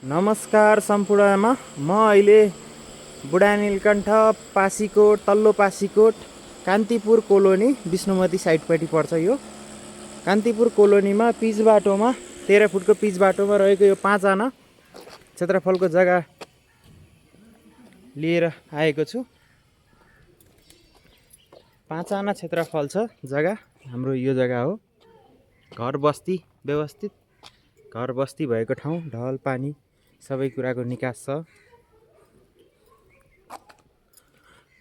नमस्कार सम्पूर्णमा म अहिले बुढा नीलकण्ठ पासीकोट तल्लो पासीकोट कान्तिपुर कोलोनी विष्णुमती साइडपट्टि पर्छ। यो कान्तिपुर कोलोनीमा पिच बाटोमा 13 फुटको पिच बाटोमा रहेको यो 5 आना क्षेत्रफलको जग्गा लिएर आएको छु। 5 आना क्षेत्रफल छ जग्गा। हाम्रो यो जग्गा हो। घर बस्ती व्यवस्थित घर बस्ती भएको ठाउँ, ढल पानी सबै कुराको निकास छ।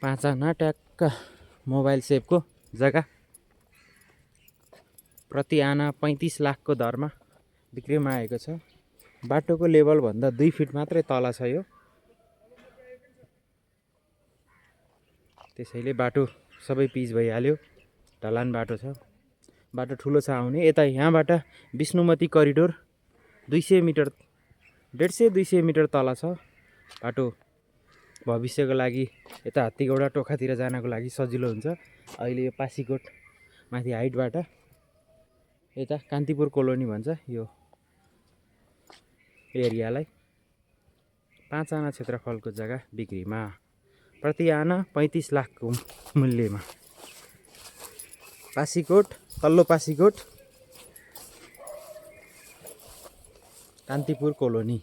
5 आना ट्याक्क मोबाइल सेभको जग्गा। प्रति आना 35 लाखको दरमा बिक्रीमा आएको छ। बाटोको लेभल भन्दा 2 फिट मात्रै तल छ यो। त्यसैले बाटो सबै पिच भइहाल्यो। ढलान बाटो छ। बाटो ठुलो छ आउने। यता यहाँबाट विष्णुमती करिडोर 200 मिटर 150-200 मिटर तल छ। बाटो भविष्यको लागि यता हात्तीगौडा टोखातिर जानको लागि सजिलो हुन्छ। अहिले यो पासीकोट माथि हाइटबाट यता कान्तिपुर कोलोनी भन्छ यो एरियालाई। 5 आना क्षेत्रफलको जग्गा बिक्रीमा। प्रति आना 35 लाखको मूल्यमा। पासीकोट तल्लो पासीकोट कान्तिपुर कोलोनी।